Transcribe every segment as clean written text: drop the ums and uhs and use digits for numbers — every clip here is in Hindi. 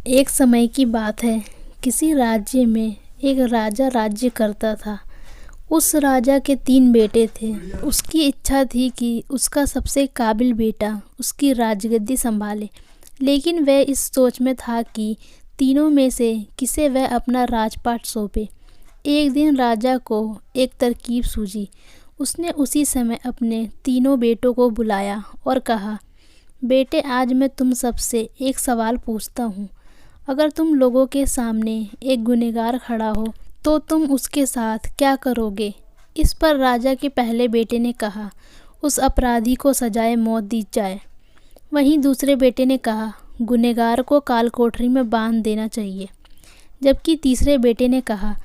एक समय की बात है। किसी राज्य में एक राजा राज्य करता था। उस राजा के 3 बेटे थे। उसकी इच्छा थी कि उसका सबसे काबिल बेटा उसकी राजगद्दी संभाले, लेकिन वह इस सोच में था कि तीनों में से किसे वह अपना राजपाट सौंपे। एक दिन राजा को एक तरकीब सूझी। उसने उसी समय अपने तीनों बेटों को बुलाया और कहा, बेटे, आज मैं तुम सबसे एक सवाल पूछता हूँ। अगर तुम लोगों के सामने एक गुनहगार खड़ा हो तो तुम उसके साथ क्या करोगे? इस पर राजा के पहले बेटे ने कहा, उस अपराधी को सजाए मौत दी जाए। वहीं दूसरे बेटे ने कहा, गुनहगार को काल कोठरी में बांध देना चाहिए। जबकि तीसरे बेटे ने कहा,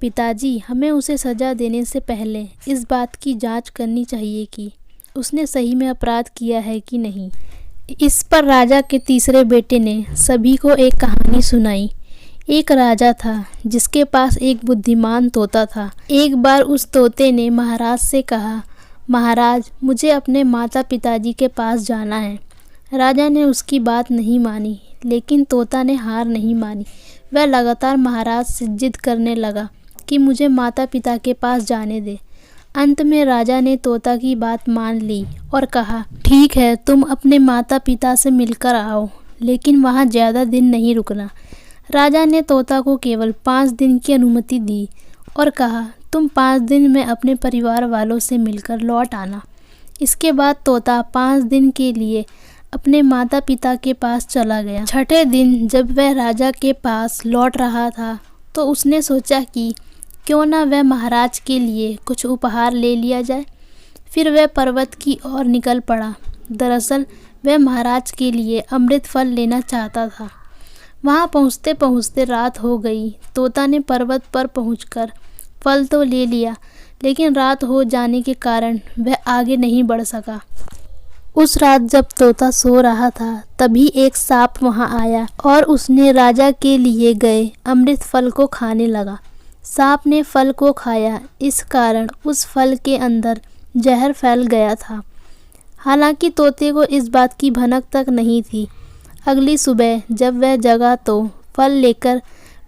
पिताजी, हमें उसे सजा देने से पहले इस बात की जांच करनी चाहिए कि उसने सही में अपराध किया है कि नहीं। इस पर राजा के तीसरे बेटे ने सभी को एक कहानी सुनाई। एक राजा था जिसके पास एक बुद्धिमान तोता था। एक बार उस तोते ने महाराज से कहा, महाराज, मुझे अपने माता पिताजी के पास जाना है। राजा ने उसकी बात नहीं मानी, लेकिन तोता ने हार नहीं मानी। वह लगातार महाराज से जिद करने लगा कि मुझे माता पिता के पास जाने दे। अंत में राजा ने तोता की बात मान ली और कहा, ठीक है, तुम अपने माता पिता से मिलकर आओ, लेकिन वहाँ ज़्यादा दिन नहीं रुकना। राजा ने तोता को केवल 5 दिन की अनुमति दी और कहा, तुम 5 दिन में अपने परिवार वालों से मिलकर लौट आना। इसके बाद तोता 5 दिन के लिए अपने माता पिता के पास चला गया। छठे दिन जब वह राजा के पास लौट रहा था तो उसने सोचा कि क्यों ना वह महाराज के लिए कुछ उपहार ले लिया जाए। फिर वह पर्वत की ओर निकल पड़ा। दरअसल वह महाराज के लिए अमृत फल लेना चाहता था। वहाँ पहुँचते पहुँचते रात हो गई। तोता ने पर्वत पर पहुँचकर फल तो ले लिया, लेकिन रात हो जाने के कारण वह आगे नहीं बढ़ सका। उस रात जब तोता सो रहा था, तभी एक सांप वहाँ आया और उसने राजा के लिए गए अमृत फल को खाने लगा। सांप ने फल को खाया, इस कारण उस फल के अंदर जहर फैल गया था। हालांकि तोते को इस बात की भनक तक नहीं थी। अगली सुबह जब वह जगा तो फल लेकर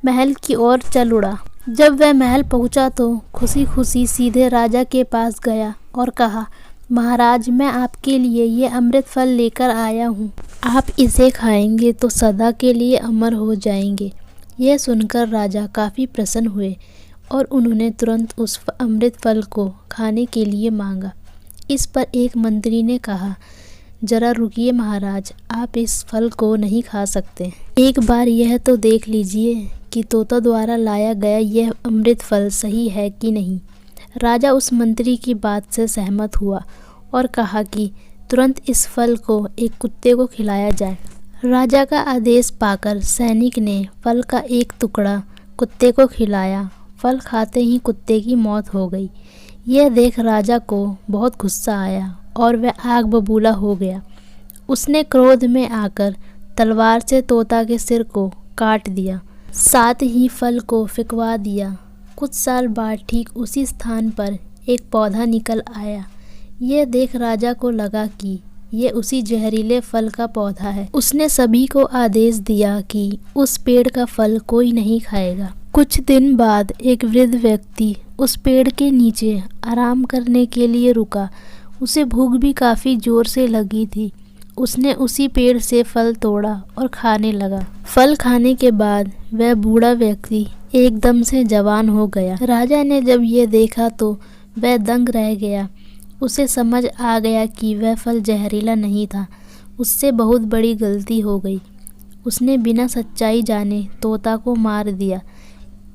महल की ओर चल उड़ा। जब वह महल पहुंचा तो खुशी खुशी सीधे राजा के पास गया और कहा, महाराज, मैं आपके लिए ये अमृत फल लेकर आया हूँ। आप इसे खाएंगे तो सदा के लिए अमर हो जाएंगे। यह सुनकर राजा काफ़ी प्रसन्न हुए और उन्होंने तुरंत उस अमृत फल को खाने के लिए मांगा। इस पर एक मंत्री ने कहा, जरा रुकिए महाराज, आप इस फल को नहीं खा सकते। एक बार यह तो देख लीजिए कि तोता द्वारा लाया गया यह अमृत फल सही है कि नहीं। राजा उस मंत्री की बात से सहमत हुआ और कहा कि तुरंत इस फल को एक कुत्ते को खिलाया जाए। राजा का आदेश पाकर सैनिक ने फल का एक टुकड़ा कुत्ते को खिलाया। फल खाते ही कुत्ते की मौत हो गई। यह देख राजा को बहुत गुस्सा आया और वह आग बबूला हो गया। उसने क्रोध में आकर तलवार से तोता के सिर को काट दिया, साथ ही फल को फेंकवा दिया। कुछ साल बाद ठीक उसी स्थान पर एक पौधा निकल आया। यह देख राजा को लगा कि ये उसी जहरीले फल का पौधा है। उसने सभी को आदेश दिया कि उस पेड़ का फल कोई नहीं खाएगा। कुछ दिन बाद एक वृद्ध व्यक्ति उस पेड़ के नीचे आराम करने के लिए रुका। उसे भूख भी काफ़ी ज़ोर से लगी थी। उसने उसी पेड़ से फल तोड़ा और खाने लगा। फल खाने के बाद वह बूढ़ा व्यक्ति एकदम से जवान हो गया। राजा ने जब यह देखा तो वह दंग रह गया। उसे समझ आ गया कि वह फल जहरीला नहीं था। उससे बहुत बड़ी गलती हो गई। उसने बिना सच्चाई जाने तोता को मार दिया।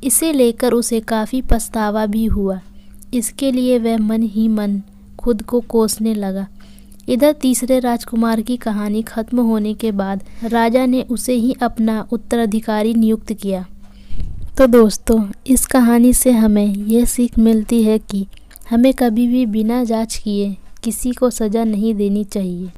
इसे लेकर उसे काफ़ी पछतावा भी हुआ। इसके लिए वह मन ही मन खुद को कोसने लगा। इधर तीसरे राजकुमार की कहानी खत्म होने के बाद राजा ने उसे ही अपना उत्तराधिकारी नियुक्त किया। तो दोस्तों, इस कहानी से हमें यह सीख मिलती है कि हमें कभी भी बिना जांच किए किसी को सज़ा नहीं देनी चाहिए।